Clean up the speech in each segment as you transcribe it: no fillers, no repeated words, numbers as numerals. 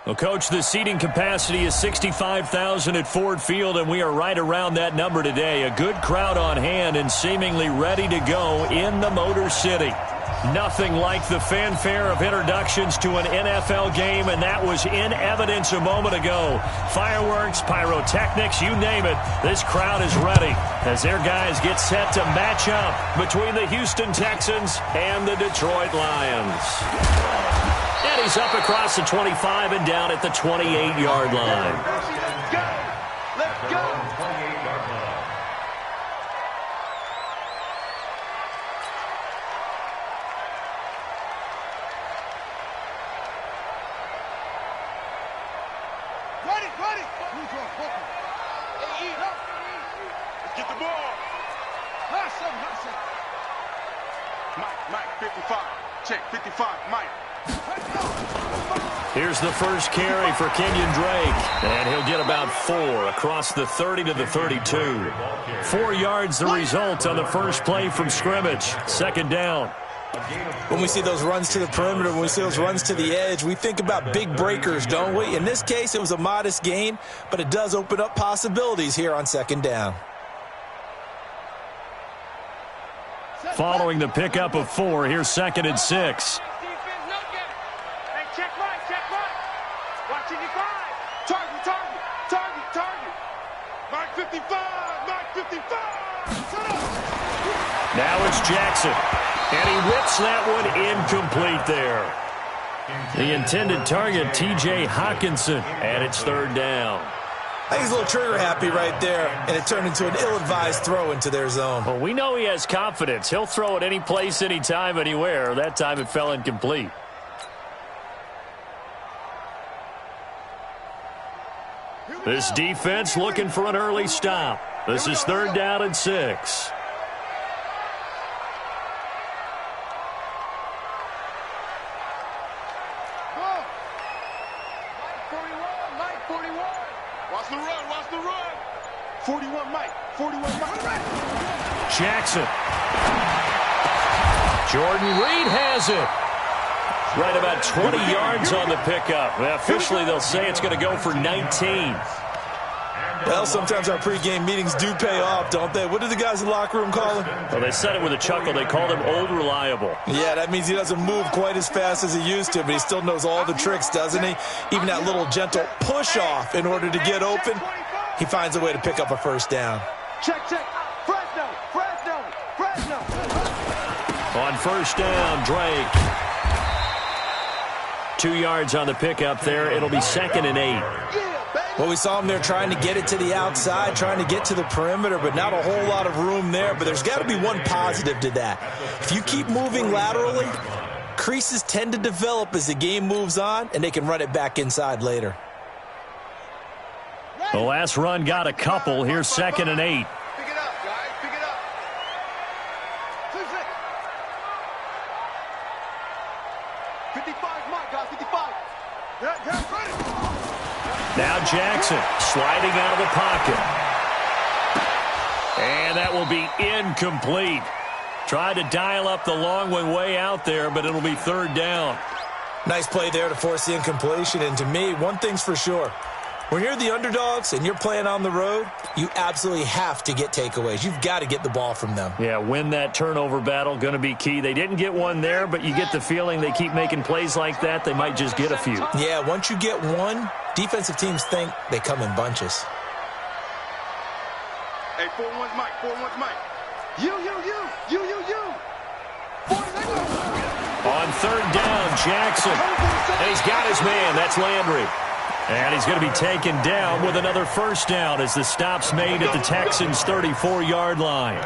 Well, Coach, the seating capacity is 65,000 at Ford Field, and we are right around that number today. A good crowd on hand and seemingly ready to go in the Motor City. Nothing like the fanfare of introductions to an NFL game, and that was in evidence a moment ago. Fireworks, pyrotechnics, you name it. This crowd is ready as their guys get set to match up between the Houston Texans and the Detroit Lions. And he's up across the 25 and down at the 28-yard line. Let's go. Ready. Let's get the ball. Mike, 55. Check, 55, Mike. Here's the first carry for Kenyon Drake, and he'll get about 4 across the 30 to the 32. 4 yards the result on the first play from scrimmage. Second down. When we see those runs to the perimeter, when we see those runs to the edge, we think about big breakers, don't we? In this case, it was a modest gain, but it does open up possibilities here on second down. Following the pickup of 4, here's 2nd and 6. Check right. Watching your guy. Target. Mark 55. Now it's Jackson. And he whips that one incomplete there. The intended target, T.J. Hawkinson, and it's third down. I think he's a little trigger happy right there, and it turned into an ill-advised throw into their zone. Well, we know he has confidence. He'll throw it any place, anytime, anywhere. That time it fell incomplete. This defense looking for an early stop. This is third down and 6. Watch the run. 41 Mike. Jackson. Jordan Reed has it. Right about 20 yards on the pickup. Officially, they'll say it's going to go for 19. Well, sometimes our pregame meetings do pay off, don't they? What do the guys in the locker room call him? Well, they said it with a chuckle. They called him Old Reliable. Yeah, that means he doesn't move quite as fast as he used to, but he still knows all the tricks, doesn't he? Even that little gentle push-off in order to get open, he finds a way to pick up a first down. Check. Fresno. On first down, Drake. 2 yards on the pickup there. It'll be 2nd and 8. Well, we saw him there trying to get it to the outside, trying to get to the perimeter, but not a whole lot of room there. But there's got to be one positive to that. If you keep moving laterally, creases tend to develop as the game moves on, and they can run it back inside later. The last run got a couple. Here's 2nd and 8. Pick it up, guys. Pick it up. 55, Mike, guys. 55. Now Jackson sliding out of the pocket. And that will be incomplete. Tried to dial up the long way out there, but it'll be third down. Nice play there to force the incompletion. And to me, one thing's for sure. When you're the underdogs and you're playing on the road, you absolutely have to get takeaways. You've got to get the ball from them. Yeah, win that turnover battle, going to be key. They didn't get one there, but you get the feeling they keep making plays like that, they might just get a few. Yeah, once you get one, defensive teams think they come in bunches. Hey, 4-1's Mike. You. On third down, Jackson. And he's got his man. That's Landry. And he's going to be taken down with another first down as the stop's made at the Texans' 34-yard line.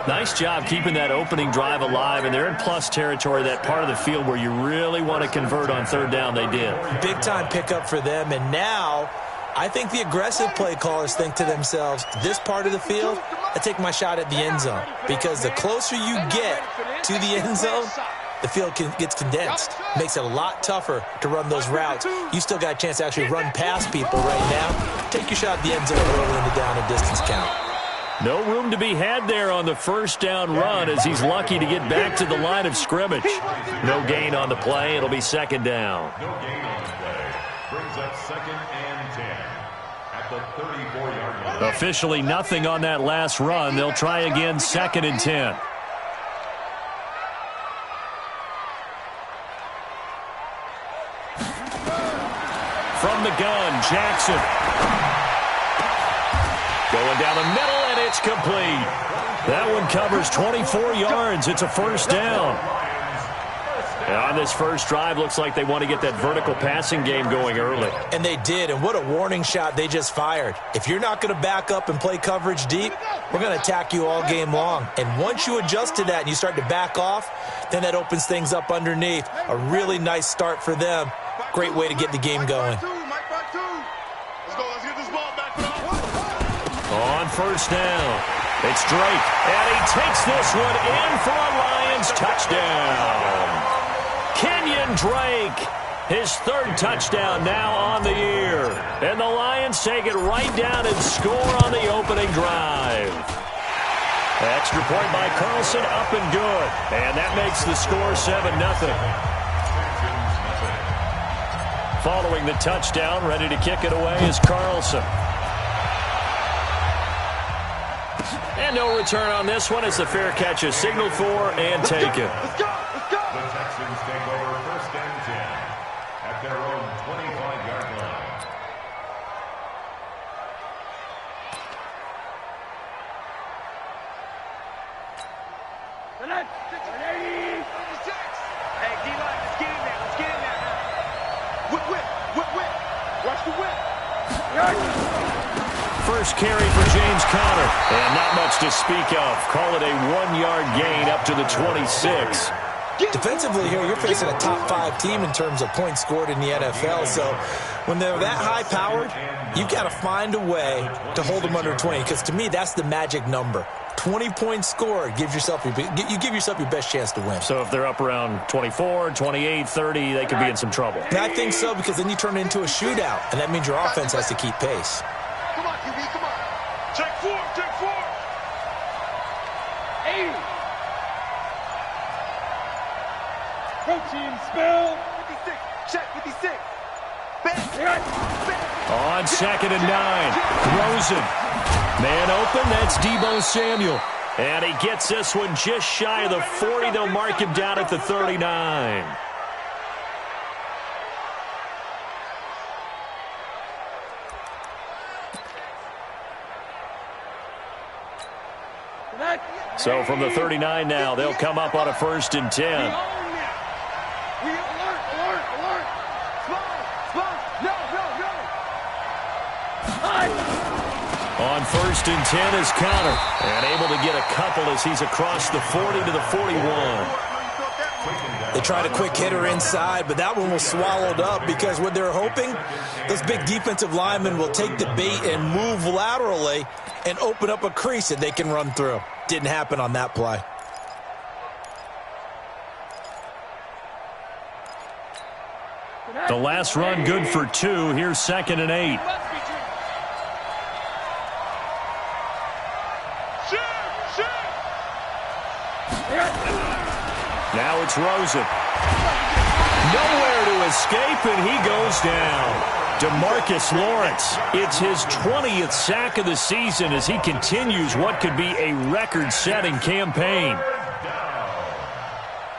Nice job keeping that opening drive alive, and they're in plus territory, that part of the field where you really want to convert on third down. They did. Big-time pickup for them, and now I think the aggressive play callers think to themselves, this part of the field, I take my shot at the end zone, because the closer you get to the end zone, the field gets condensed. Makes it a lot tougher to run those routes. You still got a chance to actually run past people right now. Take your shot at the end zone early in the down and distance count. No room to be had there on the first down run as he's lucky to get back to the line of scrimmage. No gain on the play. It'll be second down. Brings up 2nd and 10 at the 34-yard line. Officially nothing on that last run. They'll try again 2nd and 10. From the gun, Jackson. Going down the middle, and it's complete. That one covers 24 yards. It's a first down. And on this first drive, looks like they want to get that vertical passing game going early. And they did, and what a warning shot they just fired. If you're not going to back up and play coverage deep, we're going to attack you all game long. And once you adjust to that and you start to back off, then that opens things up underneath. A really nice start for them. Great way to get the game going. On first down, it's Drake, and he takes this one in for a Lions touchdown. Kenyon Drake, his 3rd touchdown now on the year. And the Lions take it right down and score on the opening drive. Extra point by Carlson, up and good. And that makes the score 7-0. Following the touchdown, ready to kick it away is Carlson. And no return on this one. It's a fair catch is signaled for and taken. Let's go. The Texans take over 1st and 10 at their own 25-yard line. Hey, D-line, let's get in there. Let's get in there now. Whip. Watch the whip. First carry for James Conner. And not much to speak of. Call it a 1-yard gain up to the 26. Defensively here, you're facing a top 5 team in terms of points scored in the NFL. So when they're that high-powered, you've got to find a way to hold them under 20. Because to me, that's the magic number. 20 points scored, you give yourself your best chance to win. So if they're up around 24, 28, 30, they could be in some trouble. And I think so, because then you turn it into a shootout, and that means your offense has to keep pace. Come on, QB, come on. Check 4. 80. Protein spell. 56. Check 56. Back. On 2nd and 9. Rosen. Man open, that's Deebo Samuel. And he gets this one just shy of the 40. They'll mark him down at the 39. So from the 39 now, they'll come up on a 1st and 10. On 1st and 10 is Conner. And able to get a couple as he's across the 40 to the 41. They tried a quick hitter inside, but that one was swallowed up because what they're hoping, those big defensive linemen will take the bait and move laterally and open up a crease that they can run through. Didn't happen on that play. The last run good for 2. Here's 2nd and 8. Now it's Rosen. Nowhere to escape, and he goes down. DeMarcus Lawrence, it's his 20th sack of the season as he continues what could be a record-setting campaign.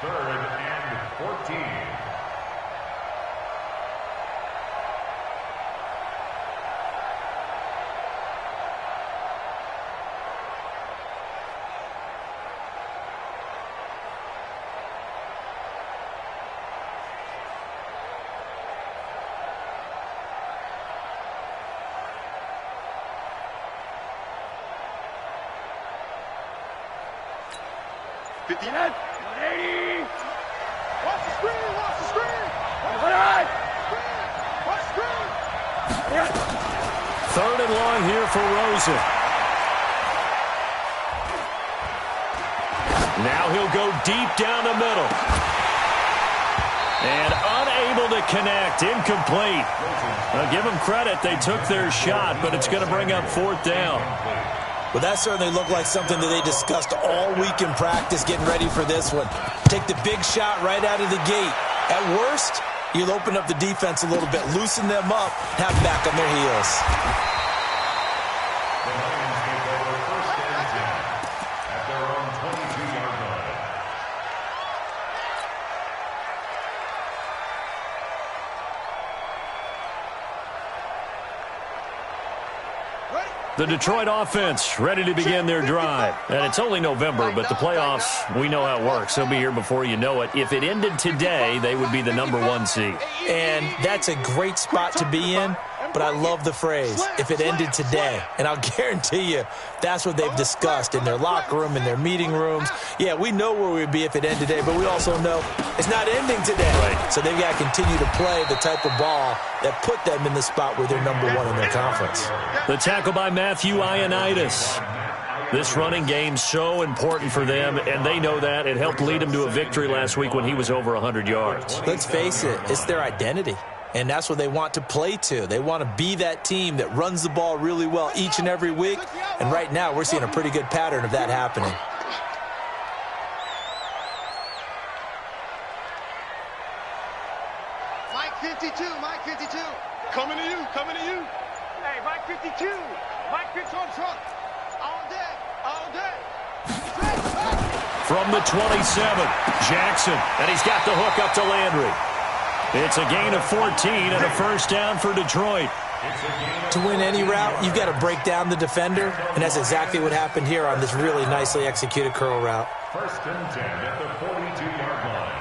3rd and 14. Third and long here for Rosen. Now he'll go deep down the middle. And unable to connect. Incomplete. Now give them credit. They took their shot, but it's going to bring up 4th down. Well, that certainly looked like something that they discussed all week in practice, getting ready for this one. Take the big shot right out of the gate. At worst, You'll open up the defense a little bit, loosen them up, have them back on their heels. The Lions take over first and 10 at their own 22-yard line. The Detroit offense ready to begin their drive. And it's only November, but the playoffs, we know how it works. They'll be here before you know it. If it ended today, they would be the #1 seed. And that's a great spot to be in, but I love the phrase, if it ended today. And I'll guarantee you, that's what they've discussed in their locker room, in their meeting rooms. Yeah, we know where we'd be if it ended today, but we also know it's not ending today. Right. So they've got to continue to play the type of ball that put them in the spot where they're #1 in their conference. The tackle by Matthew Ioannidis. This running game so important for them, and they know that. It helped lead them to a victory last week when he was over 100 yards. Let's face it, it's their identity. And that's what they want to play to. They want to be that team that runs the ball really well each and every week. And right now, we're seeing a pretty good pattern of that happening. Mike 52, Mike 52. Coming to you, coming to you. Hey, Mike 52. Mike 52 on truck. All day, all day. From the 27, Jackson, and he's got the hook up to Landry. It's a gain of 14 and a first down for Detroit. To win any route, you've got to break down the defender, and that's exactly what happened here on this really nicely executed curl route. First and 10 at the 42-yard line.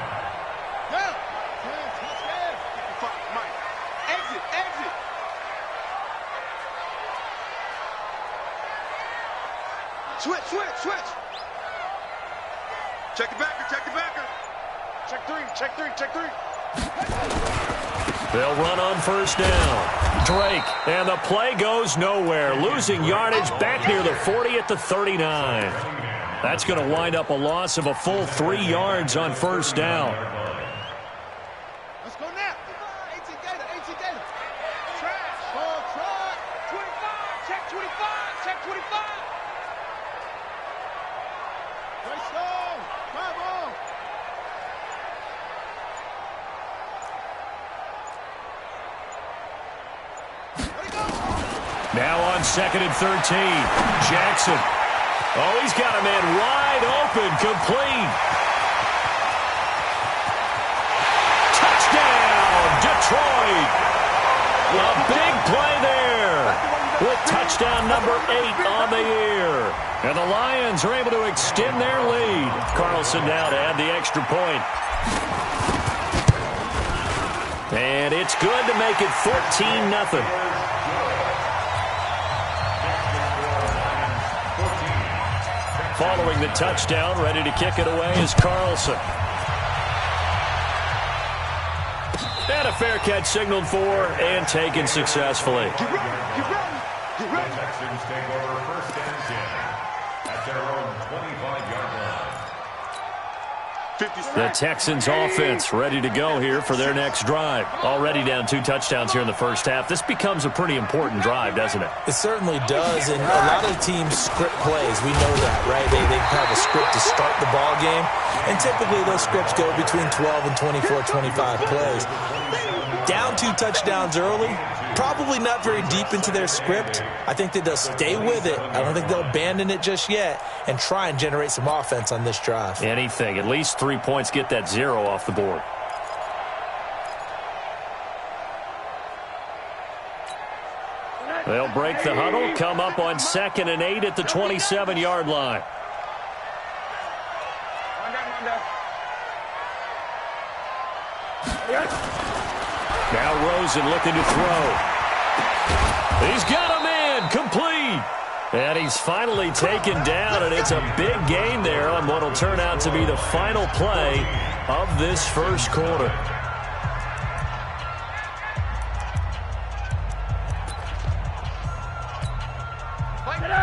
Mike, exit, exit. Switch, switch, switch. Check the backer, check the backer. Check three, check three, check three. They'll run on first down. Drake, and the play goes nowhere. Losing yardage back near the 40 at the 39. That's going to wind up a loss of a full 3 yards on first down. Let's go now. 18 Gator, 18 Gator. Trash, ball, try. 25, check 25, check 25. Nice stone, drive on. Now on second and 13, Jackson. Oh, he's got a man wide open, complete. Touchdown, Detroit. A big play there with touchdown number 8 on the year. And the Lions are able to extend their lead. Carlson now to add the extra point. And it's good to make it 14-0. Following the touchdown, ready to kick it away is Carlson. And a fair catch signaled for and taken successfully. The Texans take over first and 10 at their own 25-yard line. The Texans offense ready to go here for their next drive. Already down 2 touchdowns here in the first half. This becomes a pretty important drive, doesn't it? It certainly does, and a lot of teams script plays. We know that, right? They have a script to start the ball game, and typically those scripts go between 12 and 24, 25 plays. Down 2 touchdowns early, probably not very deep into their script. I think that they'll stay with it. I don't think they'll abandon it just yet and try and generate some offense on this drive. Anything. At least 3 points, get that 0 off the board. They'll break the huddle, come up on 2nd and 8 at the 27-yard line. Now Rosen looking to throw. He's got a man, complete. And he's finally taken down, and it's a big gain there on what will turn out to be the final play of this first quarter.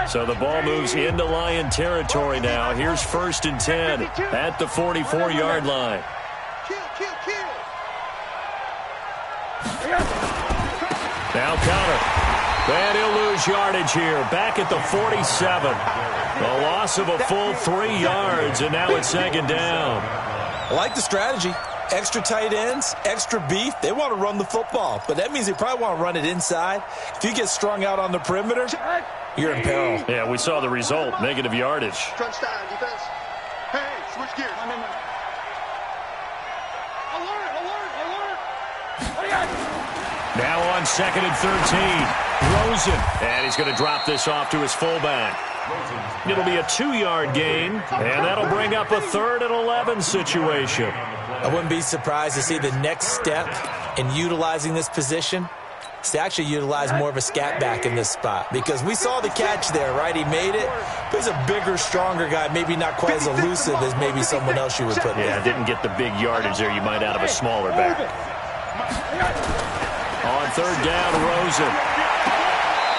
So the ball moves into Lion territory now. Here's 1st and 10 at the 44-yard line. Now counter. And he'll lose yardage here. Back at the 47. A loss of a full 3 yards, and now it's 2nd down. I like the strategy. Extra tight ends, extra beef, they want to run the football. But that means they probably want to run it inside. If you get strung out on the perimeter, you're in peril. Yeah, we saw the result, negative yardage. Crunch time, defense. Hey, switch gears. Now on 2nd and 13. Rosen. And he's going to drop this off to his fullback. It'll be a 2-yard gain, and that'll bring up a 3rd and 11 situation. I wouldn't be surprised to see the next step in utilizing this position is to actually utilize more of a scat back in this spot, because we saw the catch there, right? He made it. But he's a bigger, stronger guy, maybe not quite as elusive as maybe someone else you would put there. Yeah, didn't get the big yardage there you might out of a smaller back. On 3rd down, Rosen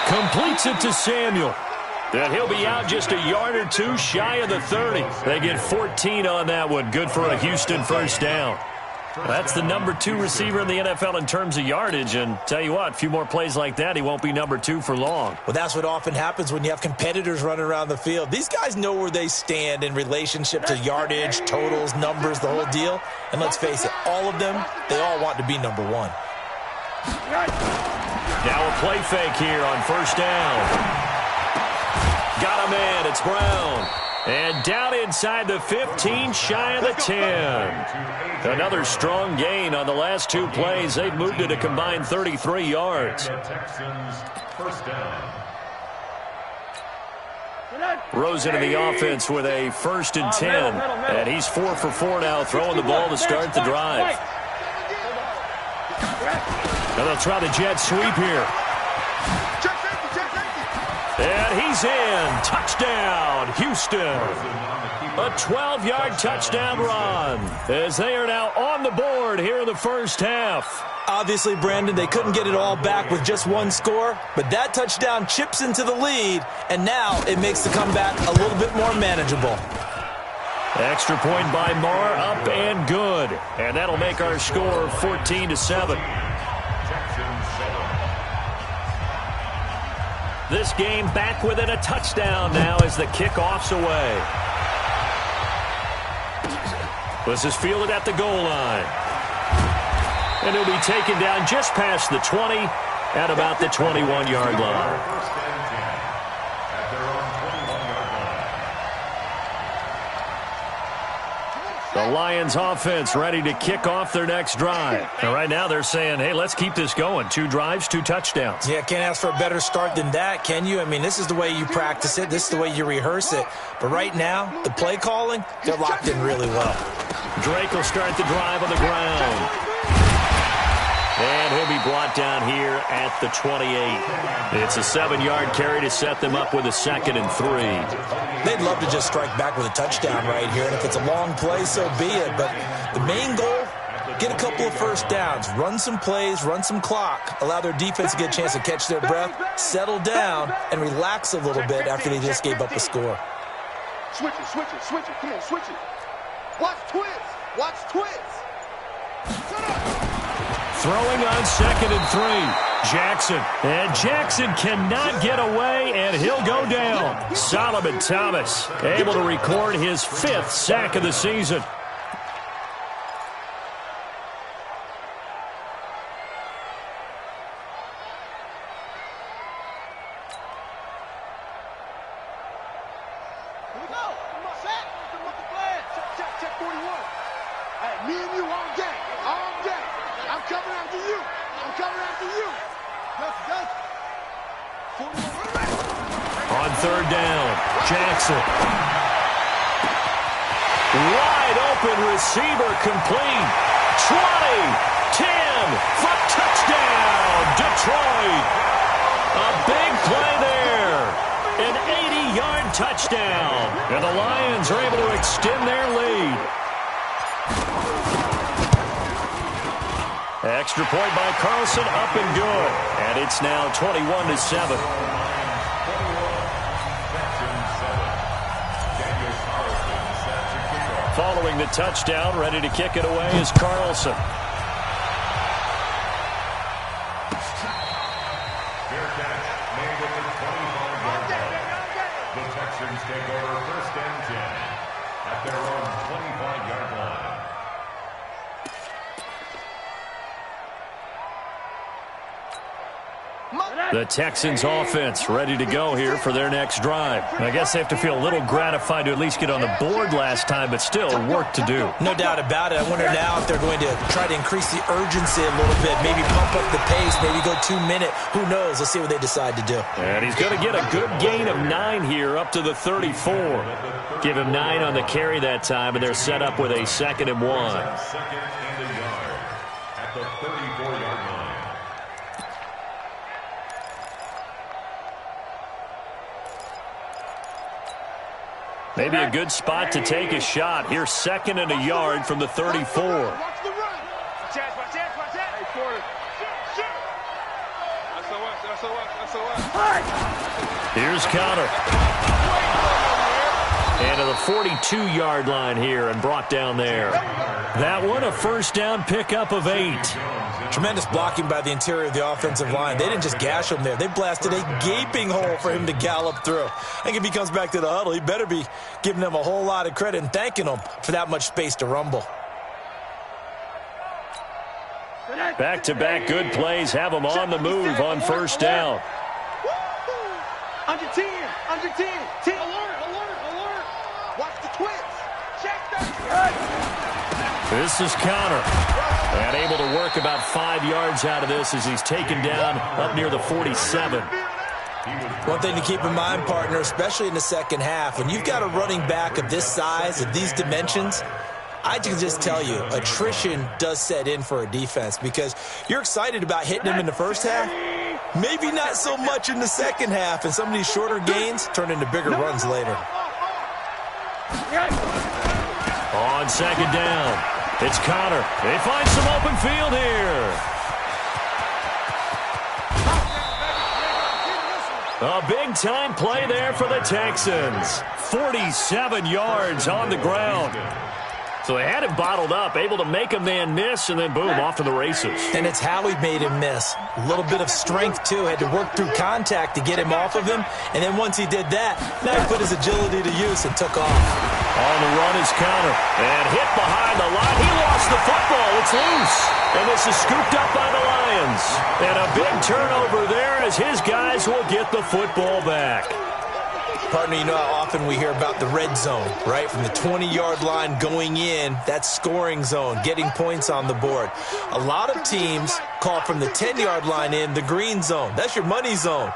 completes it to Samuel. And he'll be out just a yard or two shy of the 30. They get 14 on that one. Good for a Houston first down. That's the number 2 receiver in the NFL in terms of yardage. And tell you what, a few more plays like that, he won't be number 2 for long. Well, that's what often happens when you have competitors running around the field. These guys know where they stand in relationship to yardage, totals, numbers, the whole deal. And let's face it, all of them, they all want to be number 1. Now a play fake here on 1st down. Got a man, it's Brown. And down inside the 15, shy of the 10. Another strong gain on the last 2 plays. They've moved it a combined 33 yards. Texans first down. Rosen in the offense with a 1st and 10. And he's 4 for 4 now, throwing the ball to start the drive. And they'll try the jet sweep here. And he's in. Touchdown, Houston. A 12-yard touchdown run as they are now on the board here in the first half. Obviously, Brandon, they couldn't get it all back with just 1 score, but that touchdown chips into the lead, and now it makes the comeback a little bit more manageable. Extra point by Marr, up and good. And that'll make our score 14-7. This game back within a touchdown now as the kickoff's away. This is fielded at the goal line. And he'll be taken down just past the 20 at about the 21-yard line. The Lions offense ready to kick off their next drive. And right now they're saying, hey, let's keep this going. 2 drives, 2 touchdowns. Yeah, can't ask for a better start than that, can you? I mean, this is the way you practice it. This is the way you rehearse it. But right now, the play calling, they're locked in really well. Drake will start the drive on the ground. And he'll be brought down here at the 28. It's a 7-yard carry to set them up with a 2nd and 3. They'd love to just strike back with a touchdown right here. And if it's a long play, so be it. But the main goal, get a couple of first downs, run some plays, run some clock, allow their defense to get a chance to catch their breath, settle down, and relax a little bit after they just gave up a score. Switch it, switch it, switch it. Come on, switch it. Watch twins. Watch twins. Shut up. Throwing on 2nd and 3. Jackson. And Jackson cannot get away, and he'll go down. Solomon Thomas able to record his 5th sack of the season. Here we go. Come on, set. Come on, check, check 41. Hey, me and you all day. All day. I'm coming after you. I'm coming after you. Go. 41. On 3rd down, Jackson. Wide open receiver complete. 20, 10, for touchdown, Detroit. A big play there. An 80-yard touchdown. And the Lions are able to extend their lead. Extra point by Carlson, up and good. And it's now 21-7. Following the touchdown, ready to kick it away is Carlson. Fair catch made at the 25-yard line. The Texans take over 1st and 10 at their own 25-yard line. The Texans offense ready to go here for their next drive. I guess they have to feel a little gratified to at least get on the board last time, but still work to do. No doubt about it. I wonder now if they're going to try to increase the urgency a little bit, maybe pump up the pace, maybe go 2 minute. Who knows? Let's see what they decide to do. And he's going to get a good gain of 9 here up to the 34. Give him 9 on the carry that time, and they're set up with a 2nd and 1. Second and a yard at the 34-yard line. Maybe a good spot to take a shot. Here's 2nd and a yard from the 34. Watch the run. Watch that. Hey, Porter. Here's Connor. And to the 42-yard line here and brought down there. That one a first down pickup of 8. Tremendous blocking by the interior of the offensive line. They didn't just gash him there. They blasted a gaping hole for him to gallop through. I think if he comes back to the huddle, he better be giving them a whole lot of credit and thanking them for that much space to rumble. Back-to-back good plays have them on the move on first down. Under 10. 10. Alert. Watch the twins. Check that. This is Connor. And able to work about 5 yards out of this as he's taken down up near the 47. One thing to keep in mind, partner, especially in the second half, when you've got a running back of this size, of these dimensions, I can just tell you, attrition does set in for a defense because you're excited about hitting him in the first half. Maybe not so much in the second half, and some of these shorter gains turn into bigger runs later. On second down, it's Connor. They find some open field here. A big-time play there for the Texans. 47 yards on the ground. So they had him bottled up, able to make a man miss, and then boom, off to the races. And it's how he made him miss. A little bit of strength, too. Had to work through contact to get him off of him. And then once he did that, now he put his agility to use and took off. On the run is Connor. And hit behind the line. He lost the football. It's loose. And this is scooped up by the Lions. And a big turnover there as his guys will get the football back. Partner, you know how often we hear about the red zone, right? From the 20-yard line going in, that's scoring zone, getting points on the board. A lot of teams call from the 10-yard line in the green zone. That's your money zone.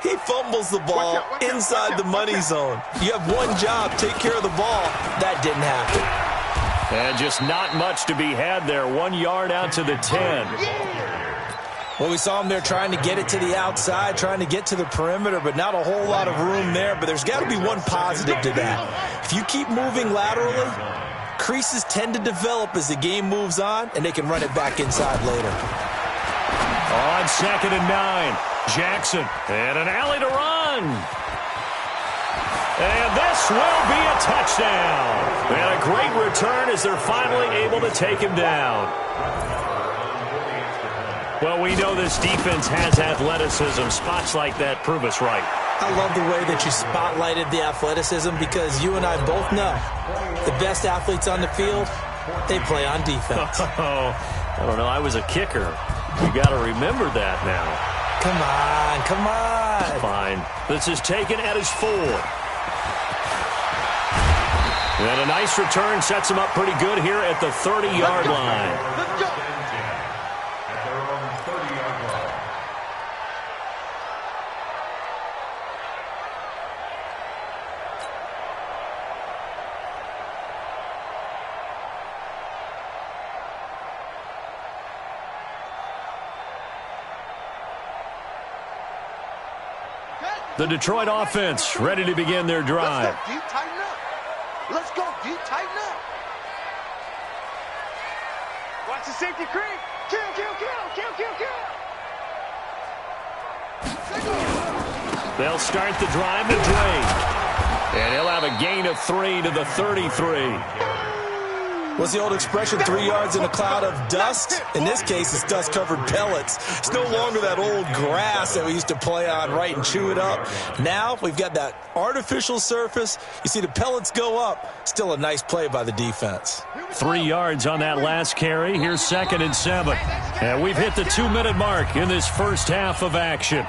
He fumbles the ball inside the money zone. You have one job, take care of the ball. That didn't happen. And just not much to be had there. 1 yard out to the 10. Well, we saw him there trying to get it to the outside, trying to get to the perimeter, but not a whole lot of room there. But there's got to be one positive to that. If you keep moving laterally, creases tend to develop as the game moves on, and they can run it back inside later. On 2nd and 9, Jackson, and an alley to run. And this will be a touchdown. And a great return as they're finally able to take him down. Well, we know this defense has athleticism. Spots like that prove us right. I love the way that you spotlighted the athleticism because you and I both know the best athletes on the field, they play on defense. Oh, I don't know. I was a kicker. You got to remember that now. Come on. Fine. This is taken at his 4. And a nice return sets him up pretty good here at the 30-yard line. Let's go. The Detroit offense ready to begin their drive. Let's go, D. Tighten up. Let's go, D. Tighten up. Watch the safety creep. Kill. They'll start the drive to Drake. And he'll have a gain of 3 to the 33. What's the old expression, 3 yards in a cloud of dust? In this case, it's dust-covered pellets. It's no longer that old grass that we used to play on, right, and chew it up. Now we've got that artificial surface. You see the pellets go up. Still a nice play by the defense. 3 yards on that last carry. Here's 2nd and 7. And we've hit the 2-minute mark in this first half of action.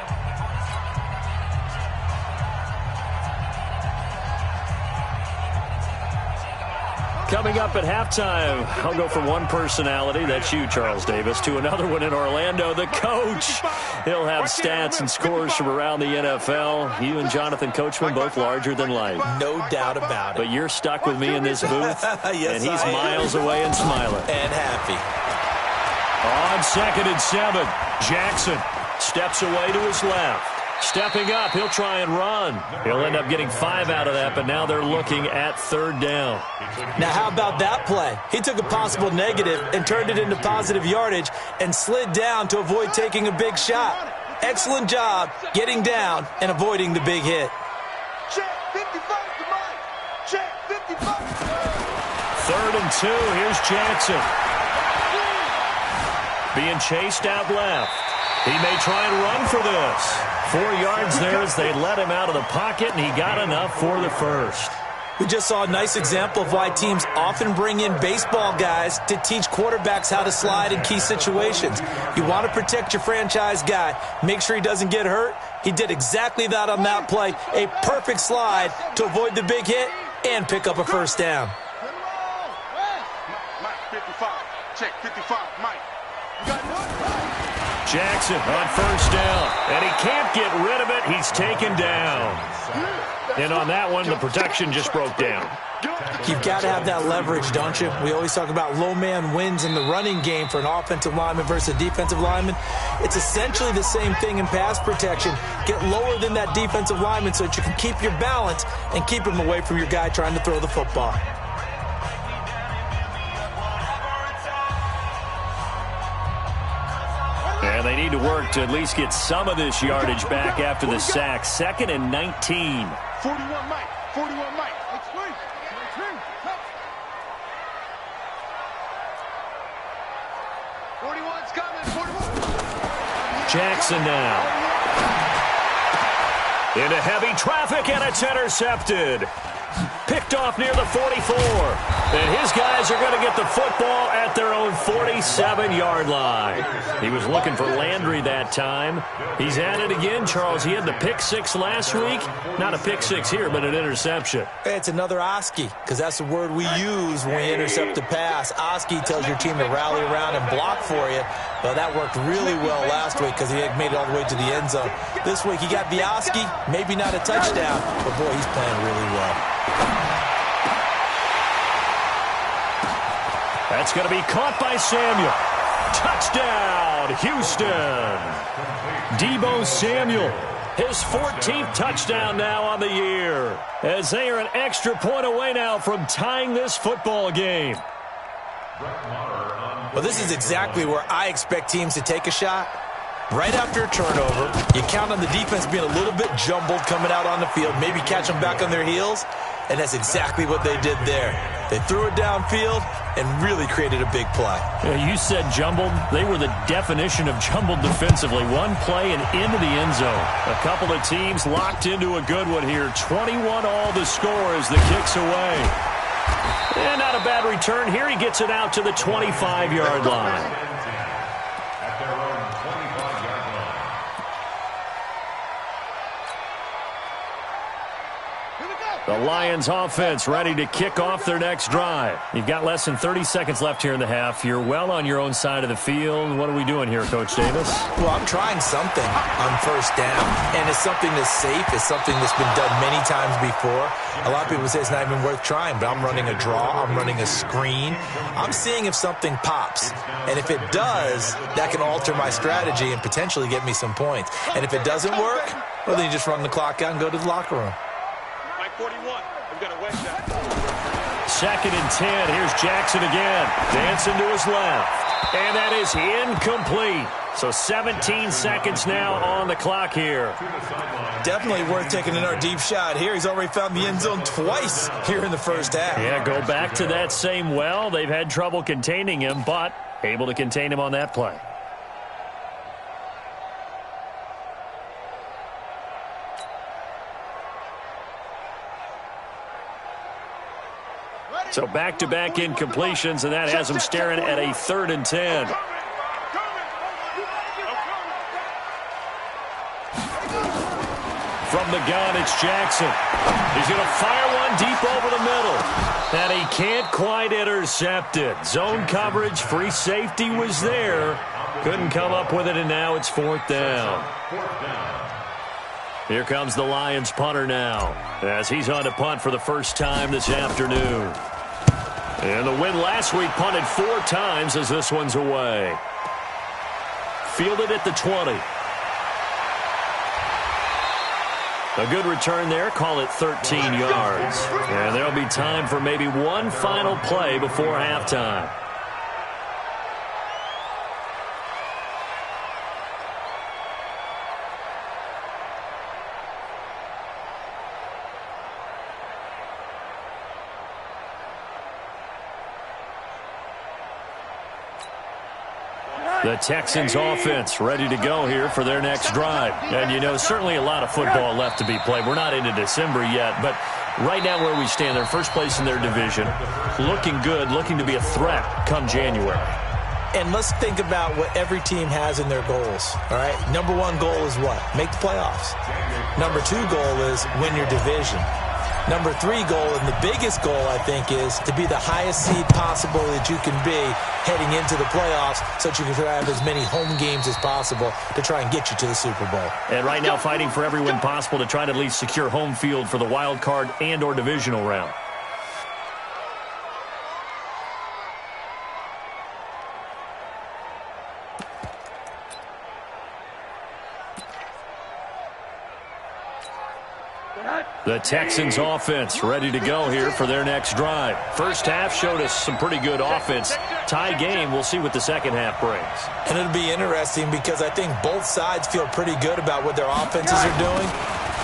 Coming up at halftime, I'll go from one personality, that's you, Charles Davis, to another one in Orlando, the coach. He'll have stats and scores from around the NFL. You and Jonathan Coachman both larger than life. No doubt about it. But you're stuck with me in this booth, yes, and he's miles away and smiling. And happy. On 2nd and 7, Jackson steps away to his left. Stepping up, he'll try and run. He'll end up getting 5 out of that, but now they're looking at 3rd down. Now, how about that play? He took a possible negative and turned it into positive yardage and slid down to avoid taking a big shot. Excellent job getting down and avoiding the big hit. Check 55 to Mike. Check 55. 3rd and 2, here's Jackson. Being chased out left. He may try and run for this. 4 yards there as they let him out of the pocket, and he got enough for the first. We just saw a nice example of why teams often bring in baseball guys to teach quarterbacks how to slide in key situations. You want to protect your franchise guy. Make sure he doesn't get hurt. He did exactly that on that play. A perfect slide to avoid the big hit and pick up a first down. Mike, 55. Check 55, Mike. You got it? Jackson on 1st down, and he can't get rid of it. He's taken down. And on that one, the protection just broke down. You've got to have that leverage, don't you? We always talk about low man wins in the running game for an offensive lineman versus a defensive lineman. It's essentially the same thing in pass protection. Get lower than that defensive lineman so that you can keep your balance and keep him away from your guy trying to throw the football. And they need to work to at least get some of this yardage back after the sack. 2nd and 19. 41, Mike. 41, Mike. Let's go. 41's coming. 41. Jackson now. Into heavy traffic, and it's intercepted. Picked off near the 44. And his guys are going to get the football at their own 47-yard line. He was looking for Landry that time. He's at it again, Charles. He had the pick 6 last week. Not a pick 6 here, but an interception. It's another Oski, because that's the word we use when we intercept a pass. Oski tells your team to rally around and block for you. Well, that worked really well last week because he had made it all the way to the end zone. This week he got the Oski, maybe not a touchdown, but boy, he's playing really well. That's going to be caught by Samuel. Touchdown, Houston. Deebo Samuel, his 14th touchdown now on the year, as they are an extra point away now from tying this football game. Well, this is exactly where I expect teams to take a shot. Right after a turnover, you count on the defense being a little bit jumbled coming out on the field, maybe catch them back on their heels, and that's exactly what they did there. They threw it downfield and really created a big play. Yeah, you said jumbled. They were the definition of jumbled defensively. One play and into the end zone. A couple of teams locked into a good one here. 21 all the score as the kick's away. And not a bad return here. He gets it out to the 25-yard line. The Lions offense ready to kick off their next drive. You've got less than 30 seconds left here in the half. You're well on your own side of the field. What are we doing here, Coach Davis? Well, I'm trying something on 1st down, and it's something that's safe. It's something that's been done many times before. A lot of people say it's not even worth trying, but I'm running a draw. I'm running a screen. I'm seeing if something pops, and if it does, that can alter my strategy and potentially get me some points. And if it doesn't work, well, then you just run the clock out and go to the locker room. 41. We've got a wedge shot. 2nd and 10. Here's Jackson again. Dancing to his left. And that is incomplete. So 17 seconds now on the clock here. Definitely worth taking another deep shot here. He's already found the end zone twice here in the first half. Yeah, go back to that same well. They've had trouble containing him, but able to contain him on that play. So back-to-back incompletions, and that has him staring at a 3rd and 10. From the gun, it's Jackson. He's going to fire one deep over the middle. And he can't quite intercept it. Zone coverage, free safety was there. Couldn't come up with it, and now it's 4th down. Here comes the Lions punter now, as he's on to punt for the first time this afternoon. And the win last week punted 4 times as this one's away. Fielded at the 20. A good return there. Call it 13 yards. And there'll be time for maybe one final play before halftime. The Texans offense ready to go here for their next drive. And, you know, certainly a lot of football left to be played. We're not into December yet, but right now where we stand, they're first place in their division. Looking good, looking to be a threat come January. And let's think about what every team has in their goals, all right? Number 1 goal is what? Make the playoffs. Number 2 goal is win your division. Number 3 goal, and the biggest goal, I think, is to be the highest seed possible that you can be heading into the playoffs so that you can have as many home games as possible to try and get you to the Super Bowl. And right now fighting for every win possible to try to at least secure home field for the wild card and or divisional round. The Texans offense ready to go here for their next drive. First half showed us some pretty good offense. Tie game, we'll see what the second half brings. And it'll be interesting because I think both sides feel pretty good about what their offenses are doing.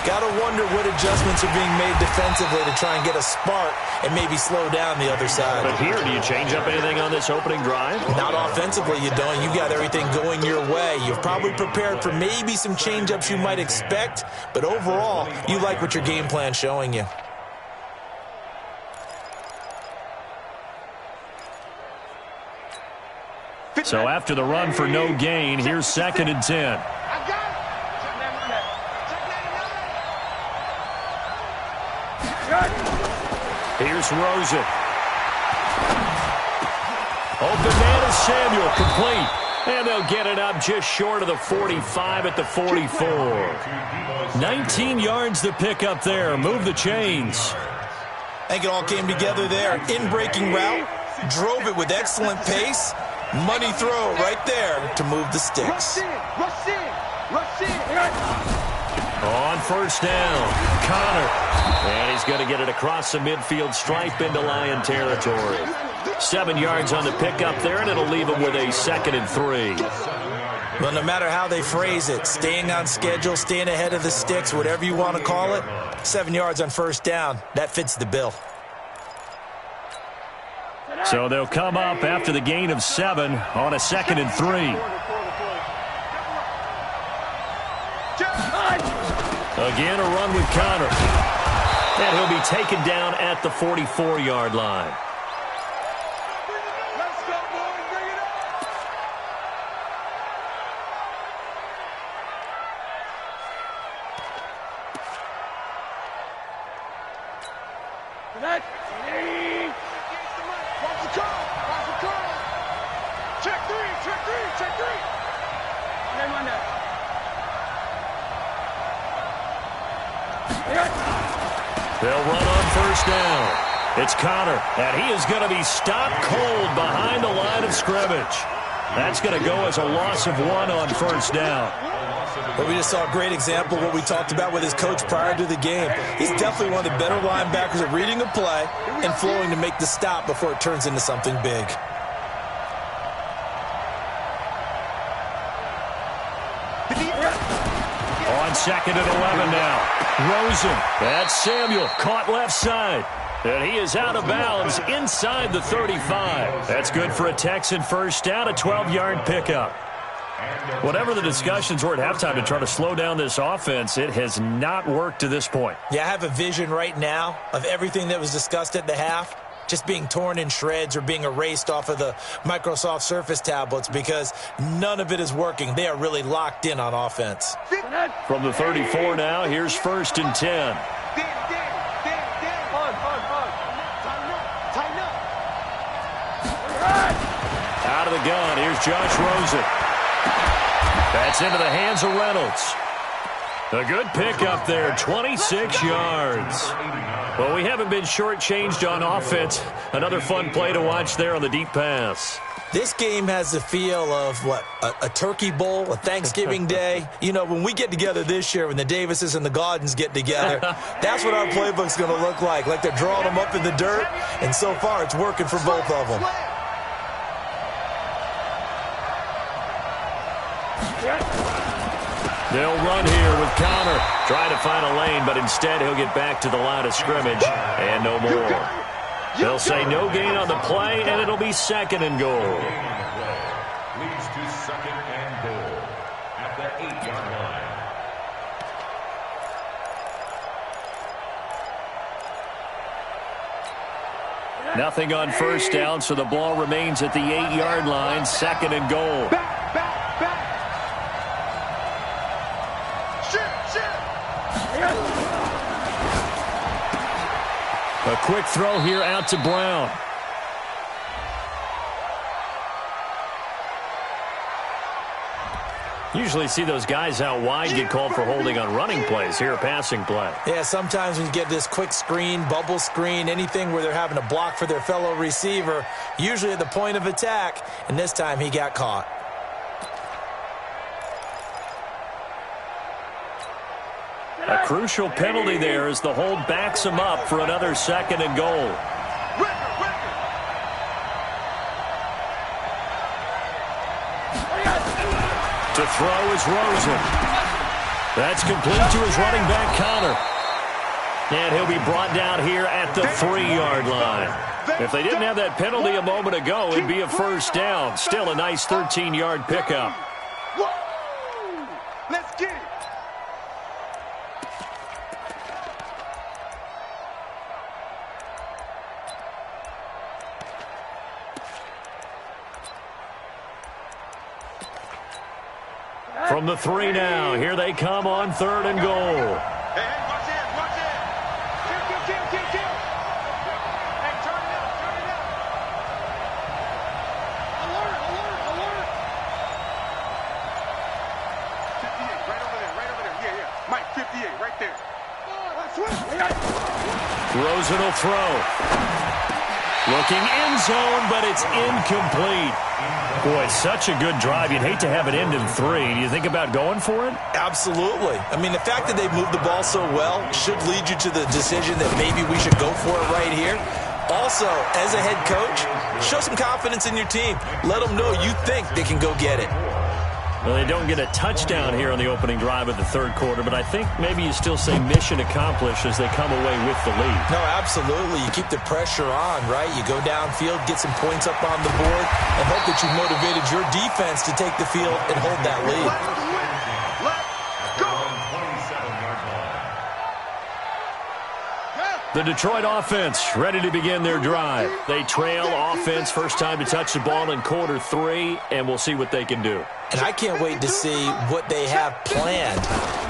Got to wonder what adjustments are being made defensively to try and get a spark and maybe slow down the other side. But here, do you change up anything on this opening drive? Not offensively, you don't. You got everything going your way. You've probably prepared for maybe some change-ups you might expect, but overall, you like what your game plan's showing you. So after the run for no gain, here's 2nd and 10. Here's Rosen. Open man is Samuel, complete. And they'll get it up just short of the 45 at the 44. 19 yards to pick up there. Move the chains. I think it all came together there. In-breaking route. Drove it with excellent pace. Money throw right there to move the sticks. On first down, Connor. And he's going to get it across the midfield stripe into Lion territory. 7 yards on the pickup there, and it'll leave him with a 2nd and 3. Well, no matter how they phrase it, staying on schedule, staying ahead of the sticks, whatever you want to call it, 7 yards on first down, that fits the bill. So they'll come up after the gain of 7 on a 2nd and 3. Again, a run with Connor. And he'll be taken down at the 44-yard line. Let's go, boys. Bring it up. Watch the call. Watch the call. Check 3. Check 3. Check 3. Name on that. They'll run on first down. It's Connor, and he is going to be stopped cold behind the line of scrimmage. That's going to go as a loss of 1 on first down. But we just saw a great example of what we talked about with his coach prior to the game. He's definitely one of the better linebackers at reading a play and flowing to make the stop before it turns into something big. 2nd and 11 now. Rosen. That's Samuel. Caught left side. And he is out of bounds inside the 35. That's good for a Texan first down, a 12-yard pickup. Whatever the discussions were at halftime to try to slow down this offense, it has not worked to this point. Yeah, I have a vision right now of everything that was discussed at the half just being torn in shreds or being erased off of the Microsoft Surface tablets because none of it is working. They are really locked in on offense. From the 34 now, here's 1st and 10. Out of the gun, here's Josh Rosen. That's into the hands of Reynolds. A good pickup there, 26 yards. Well, we haven't been shortchanged on offense. Another fun play to watch there on the deep pass. This game has the feel of, what, a turkey bowl, a Thanksgiving day. You know, when we get together this year, when the Davises and the Gaudens get together, that's what our playbook's going to look like they're drawing them up in the dirt, and so far it's working for both of them. They'll run here with Connor. Trying to find a lane, but instead he'll get back to the line of scrimmage, and no more. They'll say no gain on the play, and it'll be 2nd and goal. Leads to 2nd and goal at the 8-yard line. Nothing on first down, so the ball remains at the 8-yard line, 2nd and goal. A quick throw here out to Brown. Usually see those guys out wide get called for holding on running plays. Here, a passing play. Yeah, sometimes when you get this quick screen, bubble screen, anything where they're having to block for their fellow receiver, usually at the point of attack, and this time he got caught. A crucial penalty there as the hold backs him up for another 2nd and goal. To throw is Rosen. That's complete to his running back, Connor. And he'll be brought down here at the 3-yard line. If they didn't have that penalty a moment ago, it'd be a first down. Still a nice 13-yard pickup. Let's get it. From the 3 now, here they come on 3rd and goal. Hey, watch it, watch it. Kill. Hey, turn it up. Alert. 58, right over there. Yeah. Mike, 58, right there. Rosen will throw. Looking end zone, but it's incomplete. Boy, such a good drive. You'd hate to have it end in 3. Do you think about going for it? Absolutely. I mean, the fact that they moved the ball so well should lead you to the decision that maybe we should go for it right here. Also, as a head coach, show some confidence in your team. Let them know you think they can go get it. Well, they don't get a touchdown here on the opening drive of the 3rd quarter, but I think maybe you still say mission accomplished as they come away with the lead. No, absolutely. You keep the pressure on, right? You go downfield, get some points up on the board, and hope that you've motivated your defense to take the field and hold that lead. The Detroit offense ready to begin their drive. They trail offense, first time to touch the ball in quarter 3, and we'll see what they can do. And I can't wait to see what they have planned,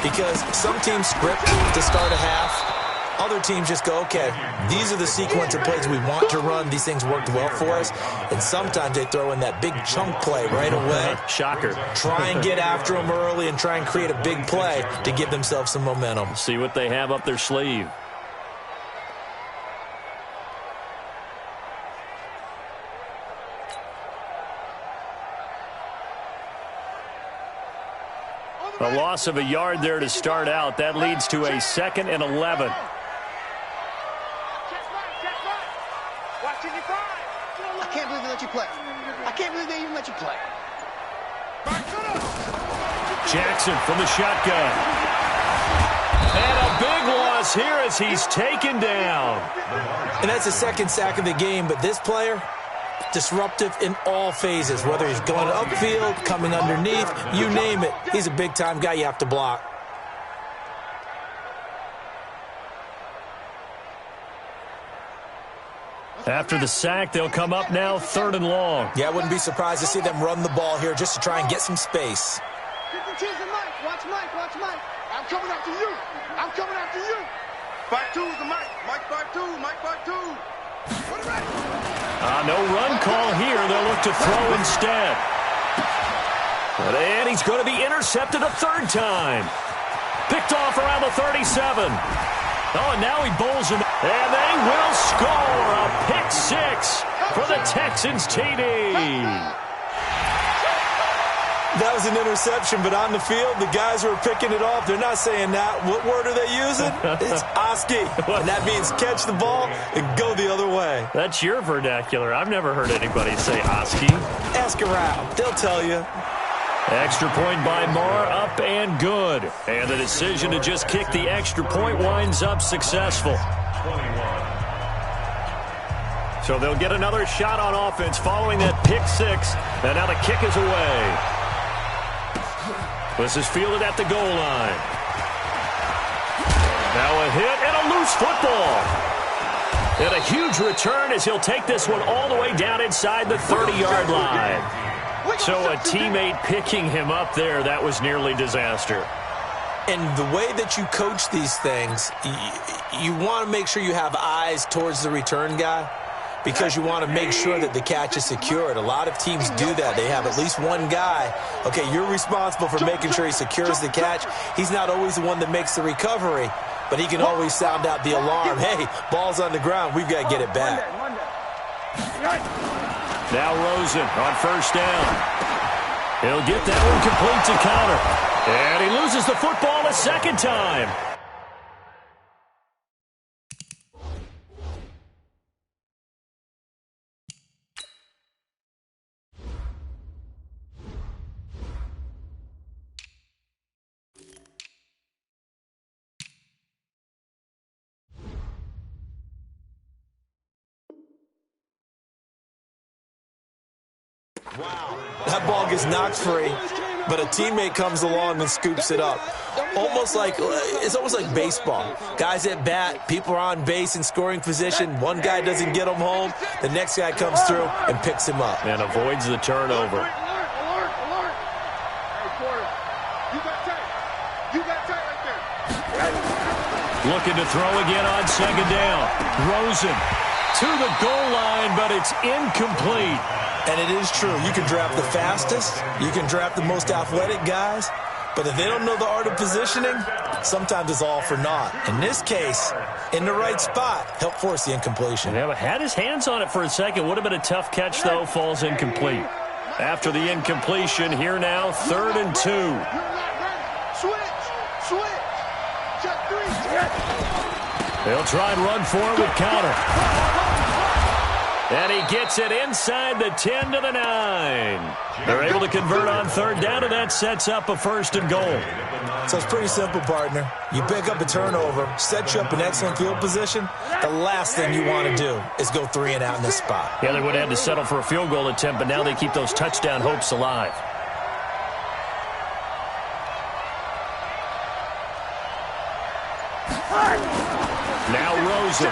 because some teams script to start a half. Other teams just go, okay, these are the sequence of plays we want to run. These things worked well for us. And sometimes they throw in that big chunk play right away. Shocker. Try and get after them early and try and create a big play to give themselves some momentum. See what they have up their sleeve. A loss of a yard there to start out. That leads to a 2nd and 11. I can't believe they let you play. I can't believe they even let you play. Jackson from the shotgun. And a big loss here as he's taken down. And that's the second sack of the game, but this player, disruptive in all phases, whether he's going upfield, coming underneath, you name it. He's a big-time guy you have to block. After the sack, they'll come up now 3rd and long. Yeah, I wouldn't be surprised to see them run the ball here just to try and get some space. Watch Mike. I'm coming after you. Back two is the Mike. Mike back two. No run call here. They'll look to throw instead. And he's going to be intercepted a 3rd time. Picked off around the 37. Oh, and now he bowls him. And they will score a pick 6 for the Texans TD. That was an interception, but on the field, the guys who are picking it off, they're not saying that. What word are they using? It's Oski. And that means catch the ball and go the other way. That's your vernacular. I've never heard anybody say Oski. Ask around. They'll tell you. Extra point by Marr, up and good. And the decision to just kick the extra point winds up successful. So they'll get another shot on offense following that pick 6. And now the kick is away. This is fielded at the goal line. Now a hit and a loose football. And a huge return as he'll take this one all the way down inside the 30-yard line. So a teammate picking him up there, that was nearly disaster. And the way that you coach these things, you want to make sure you have eyes towards the return guy because you want to make sure that the catch is secured. A lot of teams do that. They have at least one guy. Okay, you're responsible for making sure he secures the catch. He's not always the one that makes the recovery, but he can always sound out the alarm. Hey, ball's on the ground. We've got to get it back. Now Rosen on 1st down. He'll get that one complete to counter. And he loses the football a 2nd time. Wow, that ball gets knocked free, but a teammate comes along and scoops it up. It's almost like baseball. Guys at bat, people are on base in scoring position. One guy doesn't get him home. The next guy comes through and picks him up. And avoids the turnover. Alert. Hey, Porter, you got tight right there. Looking to throw again on 2nd down. Rosen to the goal line, but it's incomplete. And it is true. You can draft the fastest. You can draft the most athletic guys. But if they don't know the art of positioning, sometimes it's all for naught. In this case, in the right spot, help force the incompletion. Yeah, but had his hands on it for a second. Would have been a tough catch, though. Falls incomplete. After the incompletion, here now, 3rd and 2. Switch. Check 3. They'll try and run for it with counter. And he gets it inside the 10 to the 9. They're able to convert on 3rd down, and that sets up a 1st and goal. So it's pretty simple, partner. You pick up a turnover, set you up in excellent field position. The last thing you want to do is go 3 and out in this spot. Yeah, they would have had to settle for a field goal attempt, but now they keep those touchdown hopes alive. Now Rosen.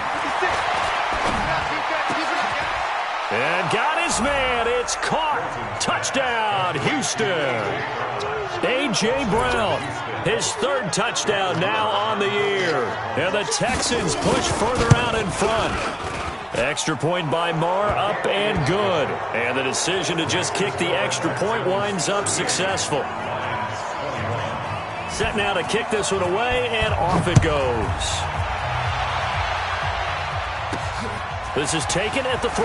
And got his man. It's caught. Touchdown, Houston. A.J. Brown, his 3rd touchdown now on the year. And the Texans push further out in front. Extra point by Marr, up and good. And the decision to just kick the extra point winds up successful. Set now to kick this one away, and off it goes. This is taken at the 3.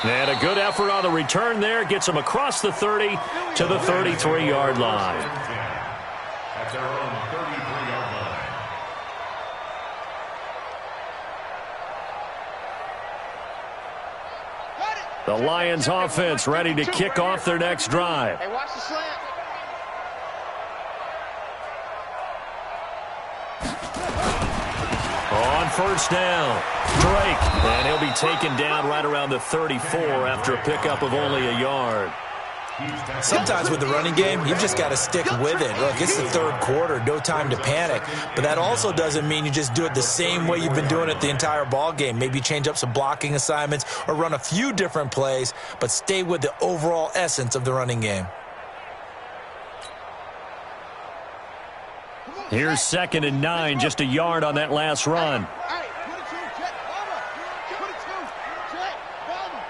And a good effort on the return there. Gets him across the 30 to the 33-yard line. At their own 33-yard line. The Lions offense ready to kick off their next drive. Hey, watch the slant. On first down, Drake. And he'll be taken down right around the 34 after a pickup of only a yard. Sometimes with the running game, you've just got to stick with it. Look, it's the third quarter, no time to panic. But that also doesn't mean you just do it the same way you've been doing it the entire ball game. Maybe change up some blocking assignments or run a few different plays, but stay with the overall essence of the running game. Here's 2nd and 9, just a yard on that last run. Hey, 22, check, Bubba. 22, check, Bubba.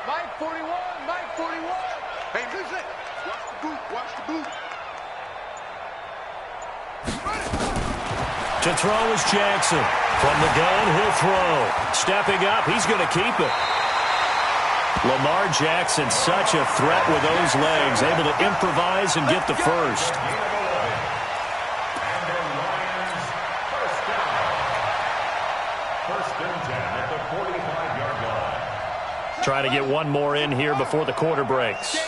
Mike 41, Mike 41. Hey, listen. Watch the boot, watch the boot. To throw is Jackson. From the gun, he'll throw. Stepping up, he's going to keep it. Lamar Jackson, such a threat with those legs, able to improvise and get the first. Trying to get one more in here before the quarter breaks.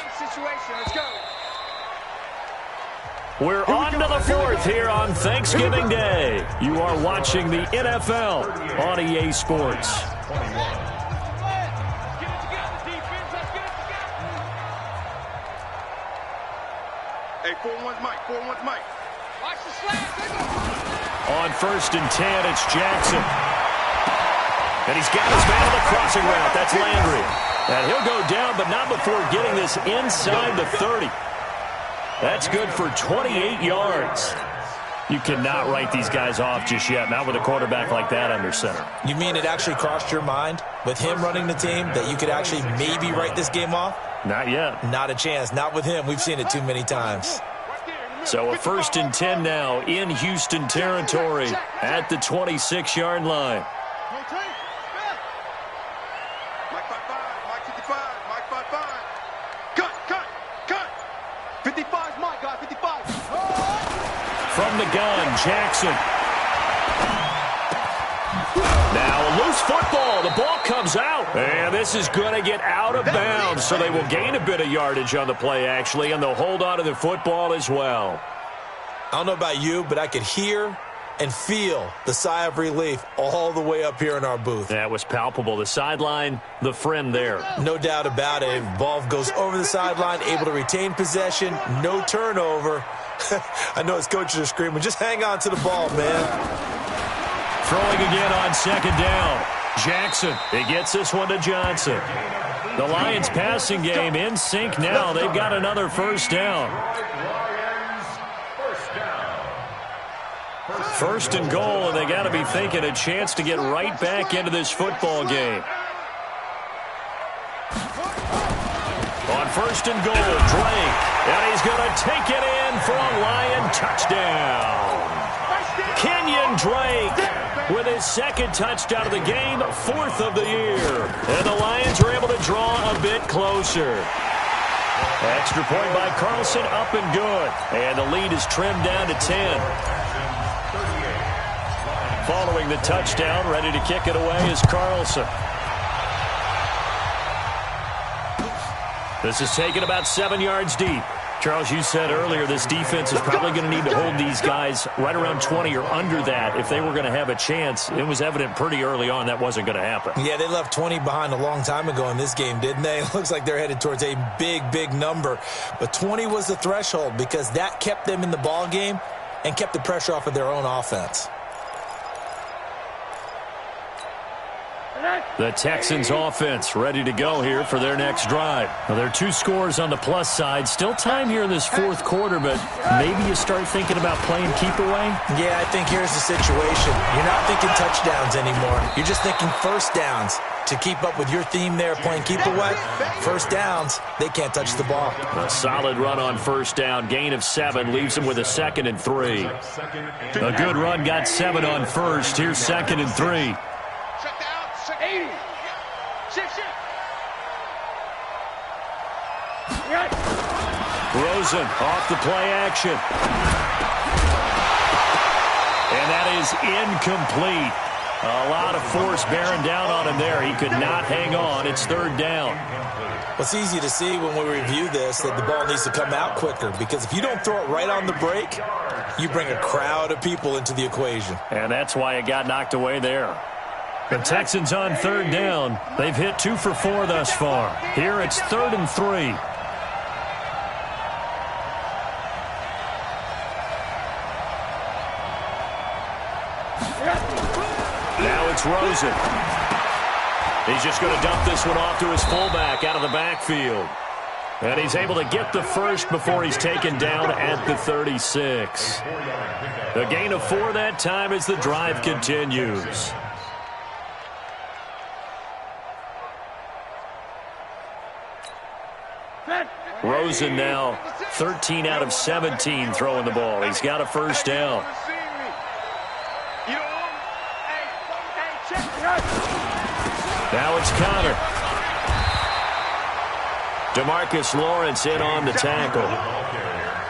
We're on to the fourth here on Thanksgiving Day. You are watching the NFL on EA Sports. Hey, 4-1's Mike, 4-1's Mike. Watch the slant. On 1st and 10, it's Jackson. And he's got his man on the crossing route. That's Landry. And he'll go down, but not before getting this inside the 30. That's good for 28 yards. You cannot write these guys off just yet, not with a quarterback like that under center. You mean it actually crossed your mind with him running the team that you could actually maybe write this game off? Not yet. Not a chance. Not with him. We've seen it too many times. So a 1st and 10 now in Houston territory at the 26-yard line. Mike 55, Mike 55, Mike 55. Cut. 55's Mike, guy, 55. From the gun, Jackson. Now a loose football. The ball comes out. And this is going to get out of bounds, so they will gain a bit of yardage on the play, actually, and they'll hold on to the football as well. I don't know about you, but I could hear and feel the sigh of relief all the way up here in our booth. That was palpable. The sideline, the friend there. No doubt about it. Ball goes over the sideline, able to retain possession, no turnover. I know his coaches are screaming, just hang on to the ball, man. Throwing again on 2nd down. Jackson, he gets this one to Johnson. The Lions passing game in sync now. They've got another 1st down. 1st and goal, and they got to be thinking a chance to get right back into this football game. On 1st and goal, Drake, and he's going to take it in for a Lion touchdown. Kenyon Drake with his 2nd touchdown of the game, 4th of the year. And the Lions are able to draw a bit closer. Extra point by Carlson, up and good. And the lead is trimmed down to 10. Following the touchdown, ready to kick it away is Carlson. This is taken about 7 yards deep. Charles, you said earlier this defense is probably going to need to hold these guys right around 20 or under that if they were going to have a chance. It was evident pretty early on that wasn't going to happen. Yeah, they left 20 behind a long time ago in this game, didn't they? It looks like they're headed towards a big number. But 20 was the threshold because that kept them in the ball game and kept the pressure off of their own offense. The Texans offense ready to go here for their next drive. Now, there are 2 scores on the plus side. Still time here in this 4th quarter, but maybe you start thinking about playing keep away? Yeah, I think here's the situation. You're not thinking touchdowns anymore. You're just thinking 1st downs. To keep up with your theme there, playing keep away, 1st downs, they can't touch the ball. A solid run on 1st down. Gain of 7 leaves them with a 2nd and 3. A good run got 7 on 1st. Here's 2nd and 3. Check the out, check 80. Shift. Rosen off the play action. And that is incomplete. A lot of force bearing down on him there. He could not hang on. It's third down. Well, it's easy to see when we review this that the ball needs to come out quicker, because if you don't throw it right on the break, you bring a crowd of people into the equation. And that's why it got knocked away there. The Texans on third down. They've hit 2 for 4 thus far. Here it's 3rd and 3. Now it's Rosen. He's just going to dump this one off to his fullback out of the backfield. And he's able to get the first before he's taken down at the 36. A gain of 4 that time as the drive continues. Rosen now 13 out of 17 throwing the ball. He's got a first down. Now it's Connor. DeMarcus Lawrence in on the tackle.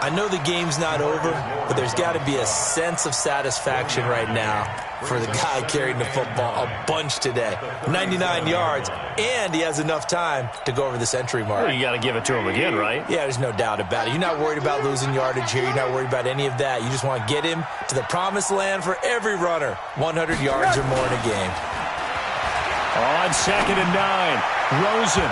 I know the game's not over, but there's got to be a sense of satisfaction right now for the guy carrying the football a bunch today. 99 yards, and he has enough time to go over the century mark. Well, you got to give it to him again, right? Yeah, there's no doubt about it. You're not worried about losing yardage here. You're not worried about any of that. You just want to get him to the promised land for every runner. 100 yards or more in a game. On 2nd and 9, Rosen.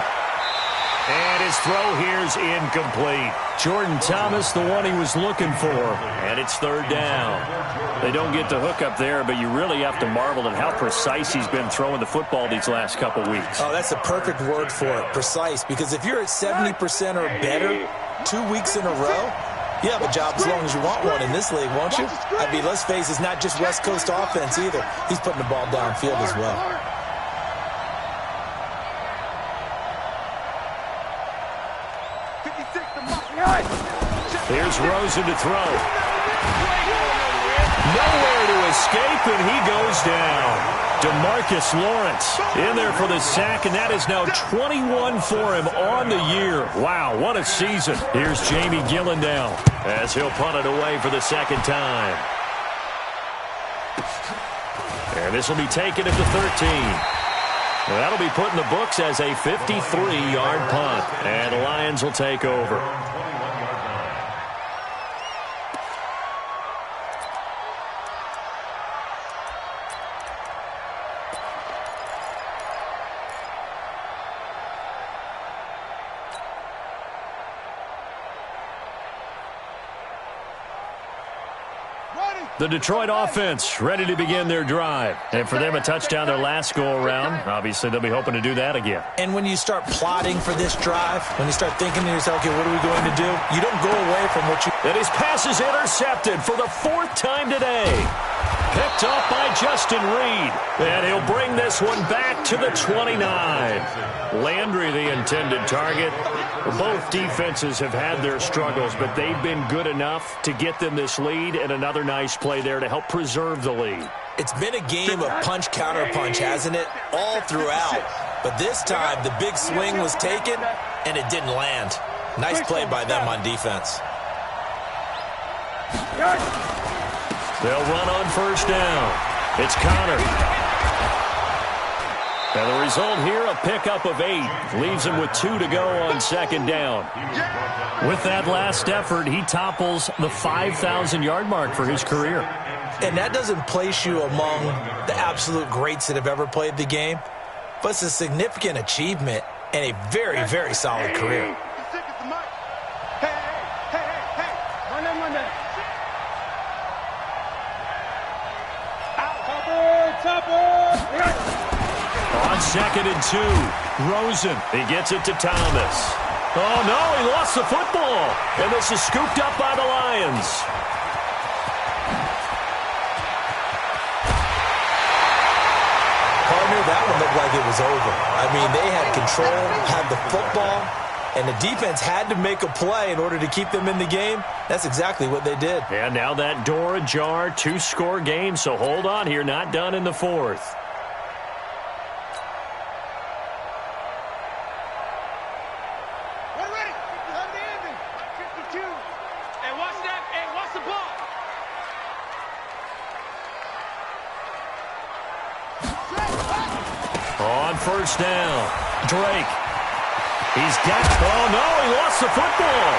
And his throw here's incomplete. Jordan Thomas, the one he was looking for. And it's 3rd down. They don't get the hook up there, but you really have to marvel at how precise he's been throwing the football these last couple weeks. Oh, that's the perfect word for it, precise. Because if you're at 70% or better 2 weeks in a row, you have a job as long as you want one in this league, won't you? I mean, let's face it, it's not just West Coast offense either. He's putting the ball downfield as well. Here's Rosen to throw. Nowhere to escape, and he goes down. DeMarcus Lawrence in there for the sack, and that is now 21 for him on the year. Wow, what a season. Here's Jamie Gillendown as he'll punt it away for the second time. And this will be taken at the 13. Well, that'll be put in the books as a 53-yard punt, and the Lions will take over. The Detroit offense ready to begin their drive. And for them, a touchdown their last go-around. Obviously, they'll be hoping to do that again. And when you start plotting for this drive, when you start thinking to yourself, okay, what are we going to do? You don't go away from what you... And his pass is intercepted for the 4th time today. Picked off by Justin Reed. And he'll bring this one back to the 29. Landry, the intended target. Both defenses have had their struggles, but they've been good enough to get them this lead, and another nice play there to help preserve the lead. It's been a game of punch-counter-punch, hasn't it? All throughout. But this time, the big swing was taken, and it didn't land. Nice play by them on defense. They'll run on first down. It's Connor. And the result here, a pickup of 8. Leaves him with 2 to go on second down. With that last effort, he topples the 5,000-yard mark for his career. And that doesn't place you among the absolute greats that have ever played the game, but it's a significant achievement and a very, very solid career. On 2nd and 2, Rosen. He gets it to Thomas. Oh, no, he lost the football. And this is scooped up by the Lions. Partner, that one looked like it was over. I mean, they had control, had the football, and the defense had to make a play in order to keep them in the game. That's exactly what they did. And now that door ajar, 2-score game, so hold on here, not done in the 4th. On first down, Drake. He's got, oh no, he lost the football.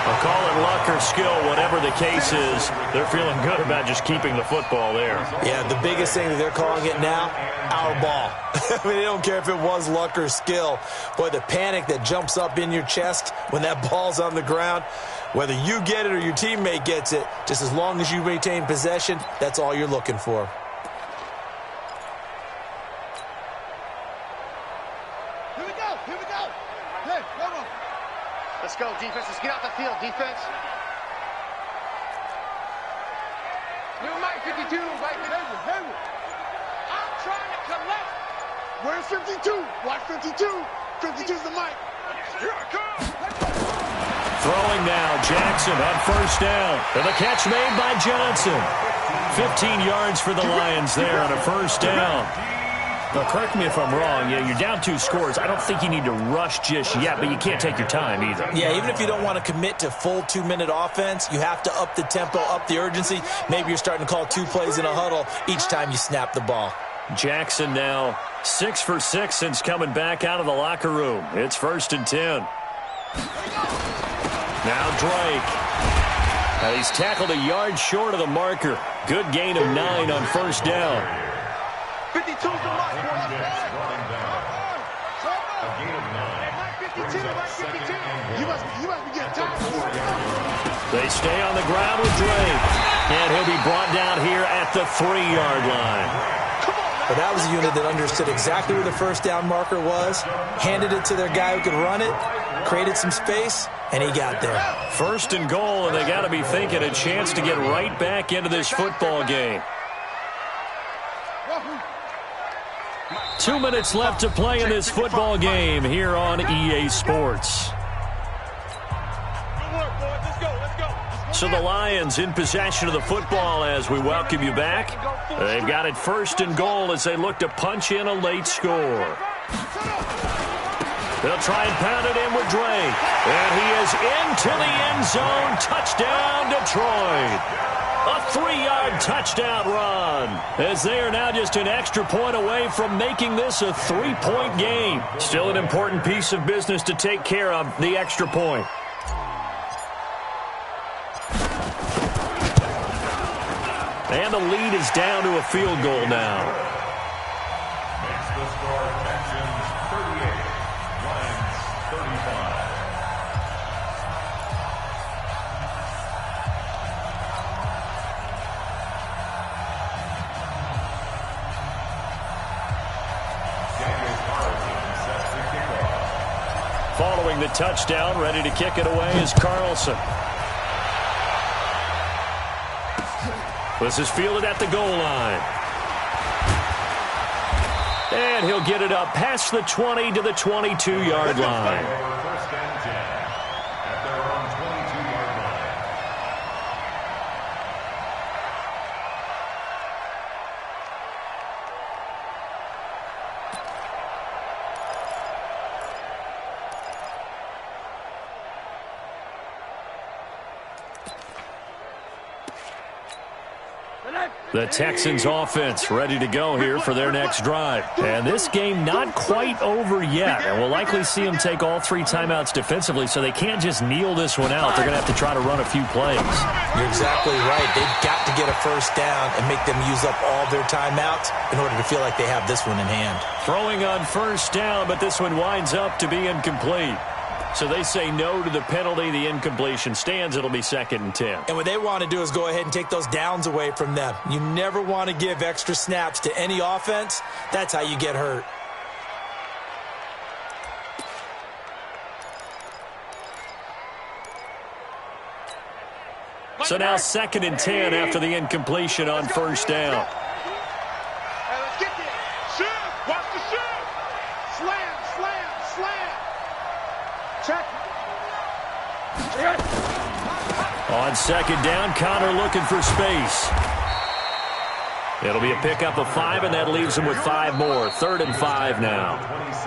I'll call it luck or skill, whatever the case is. They're feeling good about just keeping the football there. Yeah, the biggest thing that they're calling it now, our ball. I mean, they don't care if it was luck or skill. Boy, the panic that jumps up in your chest when that ball's on the ground, whether you get it or your teammate gets it, just as long as you retain possession, that's all you're looking for. Here we go. Hey, come on. Let's go, defense. Let's get out the field, defense. New Mike 52, Mike 52. I'm trying to collect. Where's 52? Watch 52. 52's the mic. Here I come. Throwing now, Jackson on first down. And the catch made by Johnson. 15 yards for the Lions there on a first down. But correct me if I'm wrong. Yeah, you're down 2 scores. I don't think you need to rush just yet, but you can't take your time either. Yeah, even if you don't want to commit to full 2-minute offense, you have to up the tempo, up the urgency. Maybe you're starting to call 2 plays in a huddle each time you snap the ball. Jackson now 6 for 6 since coming back out of the locker room. It's 1st and 10. Now Drake. He's tackled a yard short of the marker. Good gain of 9 on first down. 52's the mic. You must be getting tired. They stay on the ground with Drake. And he'll be brought down here at the 3-yard line. But that was a unit that understood exactly where the first down marker was, handed it to their guy who could run it, created some space, and he got there. 1st and goal, and they got to be thinking a chance to get right back into this football game. 2 minutes left to play in this football game here on EA Sports. So the Lions in possession of the football as we welcome you back. They've got it 1st and goal as they look to punch in a late score. They'll try and pound it in with Drake. And he is into the end zone. Touchdown, Detroit. A 3-yard touchdown run, as they are now just an extra point away from making this a 3-point game. Still an important piece of business to take care of, the extra point. And the lead is down to a field goal now. Makes the score Texans 38, Lions 35. Following the touchdown, ready to kick it away is Carlson. This is fielded at the goal line. And he'll get it up past the 20 to the 22-yard line. First and 10 at their own 22-yard line. The Texans offense ready to go here for their next drive. And this game not quite over yet. And we'll likely see them take all 3 timeouts defensively, so they can't just kneel this one out. They're going to have to try to run a few plays. You're exactly right. They've got to get a first down and make them use up all their timeouts in order to feel like they have this one in hand. Throwing on first down, but this one winds up to be incomplete. So they say no to the penalty. The incompletion stands. It'll be 2nd and 10. And what they want to do is go ahead and take those downs away from them. You never want to give extra snaps to any offense. That's how you get hurt. So now 2nd and 10 after the incompletion on first down. Hey, let's get there. Shoot. Watch the shoot. Slam, slam, slam. Check. On 2nd down, Connor looking for space. It'll be a pickup of 5, and that leaves them with 5 more. 3rd and 5 now.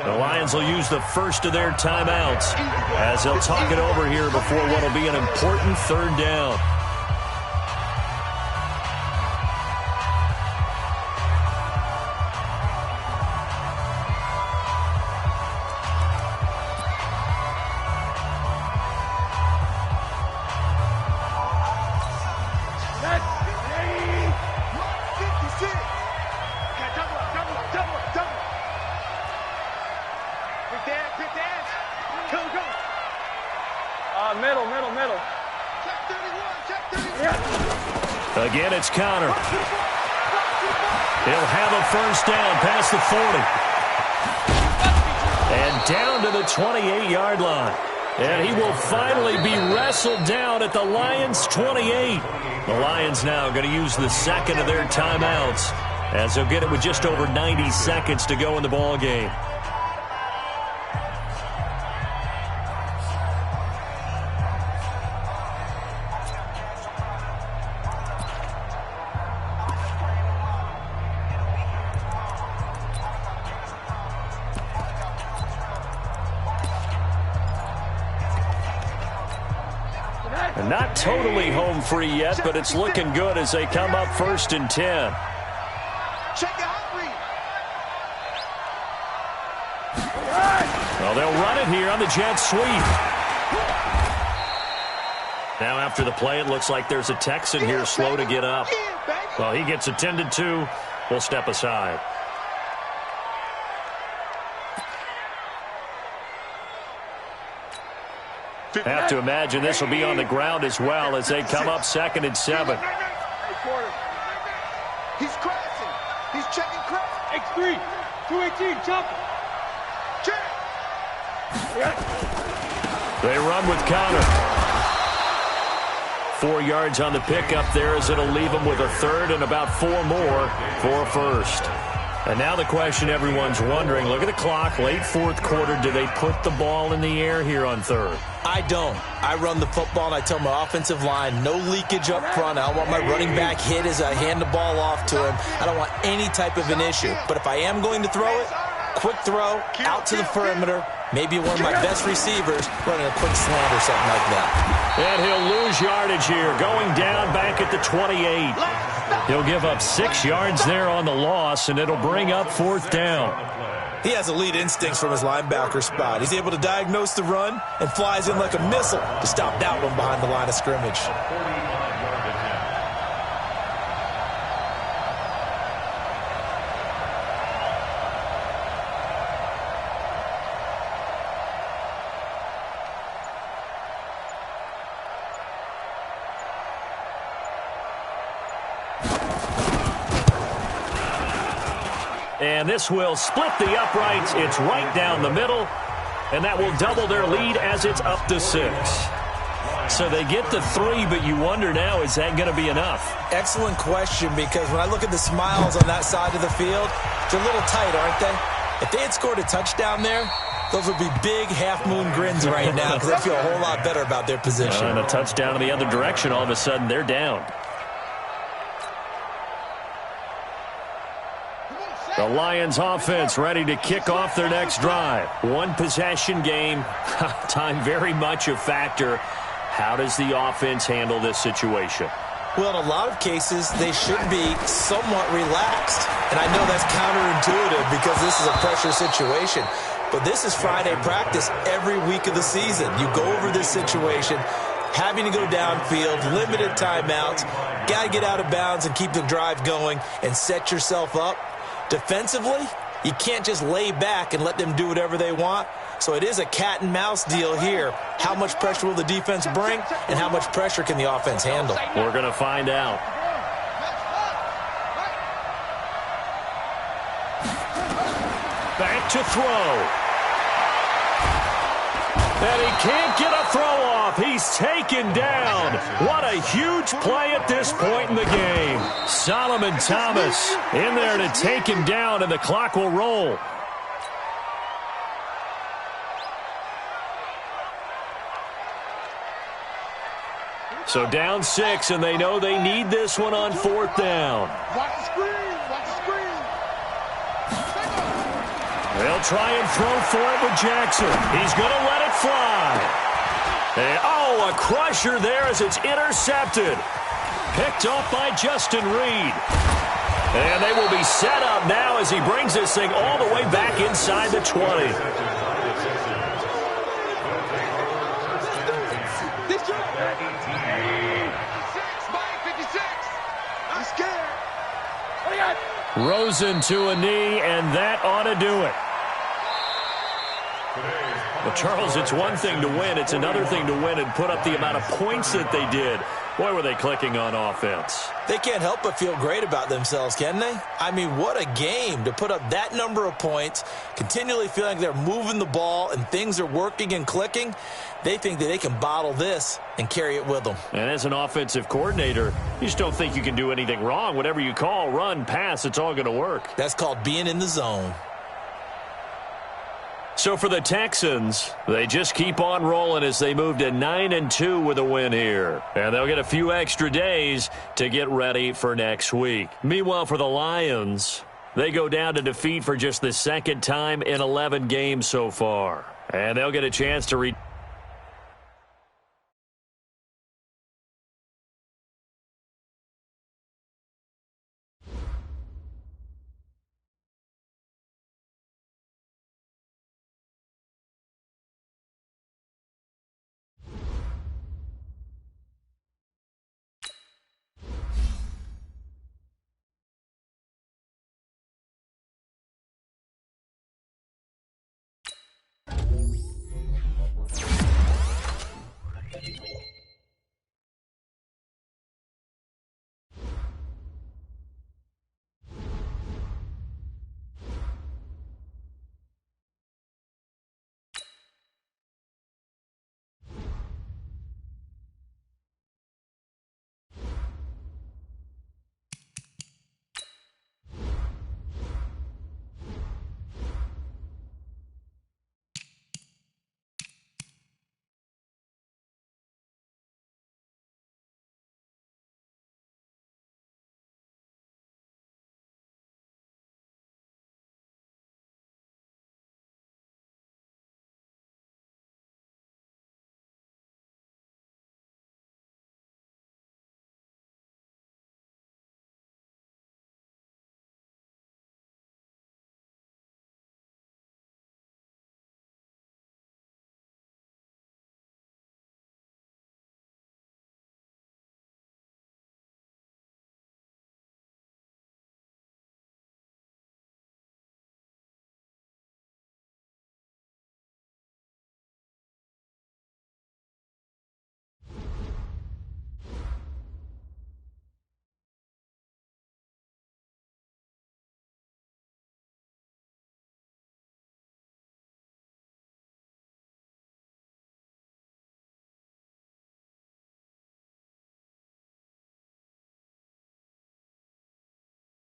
The Lions will use the first of their timeouts as they'll talk it over here before what will be an important 3rd down. Again, it's Connor. He'll have a first down past the 40. And down to the 28-yard line. And he will finally be wrestled down at the Lions' 28. The Lions now going to use the second of their timeouts, as they'll get it with just over 90 seconds to go in the ball game. Not totally home free yet, but it's looking good as they come up 1st and 10. Well, they'll run it here on the jet sweep. Now after the play, it looks like there's a Texan here slow to get up. Well, he gets attended to. We'll step aside. Have to imagine this will be on the ground as well as they come up 2nd and 7. He's crashing. He's checking crash. X3, 218, chop. Check. They run with Connor. 4 yards on the pickup there as it'll leave them with a third and about 4 more for a first. And now the question everyone's wondering, look at the clock, late 4th quarter, do they put the ball in the air here on 3rd? I don't. I run the football, and I tell my offensive line, no leakage up front. I don't want my running back hit as I hand the ball off to him. I don't want any type of an issue. But if I am going to throw it, quick throw, out to the perimeter, maybe one of my best receivers running a quick slant or something like that. And he'll lose yardage here, going down back at the 28. He'll give up 6 yards there on the loss, and it'll bring up 4th down. He has elite instincts from his linebacker spot. He's able to diagnose the run and flies in like a missile to stop that one behind the line of scrimmage. And this will split the uprights. It's right down the middle. And that will double their lead as it's up to 6. So they get the 3, but you wonder now, is that going to be enough? Excellent question, because when I look at the smiles on that side of the field, they're a little tight, aren't they? If they had scored a touchdown there, those would be big half-moon grins right now because they feel a whole lot better about their position. And a touchdown in the other direction, all of a sudden they're down. The Lions offense ready to kick off their next drive. One possession game. Time very much a factor. How does the offense handle this situation? Well, in a lot of cases, they should be somewhat relaxed. And I know that's counterintuitive because this is a pressure situation. But this is Friday practice every week of the season. You go over this situation, having to go downfield, limited timeouts, got to get out of bounds and keep the drive going and set yourself up. Defensively, you can't just lay back and let them do whatever they want. So it is a cat and mouse deal here. How much pressure will the defense bring, and how much pressure can the offense handle? We're going to find out. Back to throw. And he can't get a throw off. He's taken down. What a huge play at this point in the game. Solomon Thomas in there to take him down, and the clock will roll. So down 6, and they know they need this one on 4th down. Watch the screen. Watch the screen. They'll try and throw for it with Jackson. He's going to let it fly. And, a crusher there as it's intercepted. Picked off by Justin Reed. And they will be set up now as he brings this thing all the way back inside the 20. I'm scared. Rosen to a knee, and that ought to do it. Well, Charles, it's one thing to win. It's another thing to win and put up the amount of points that they did. Boy, were they clicking on offense. They can't help but feel great about themselves, can they? I mean, what a game to put up that number of points, continually feeling like they're moving the ball and things are working and clicking. They think that they can bottle this and carry it with them. And as an offensive coordinator, you just don't think you can do anything wrong. Whatever you call, run, pass, it's all going to work. That's called being in the zone. So for the Texans, they just keep on rolling as they move to 9-2 with a win here. And they'll get a few extra days to get ready for next week. Meanwhile, for the Lions, they go down to defeat for just the second time in 11 games so far. And they'll get a chance to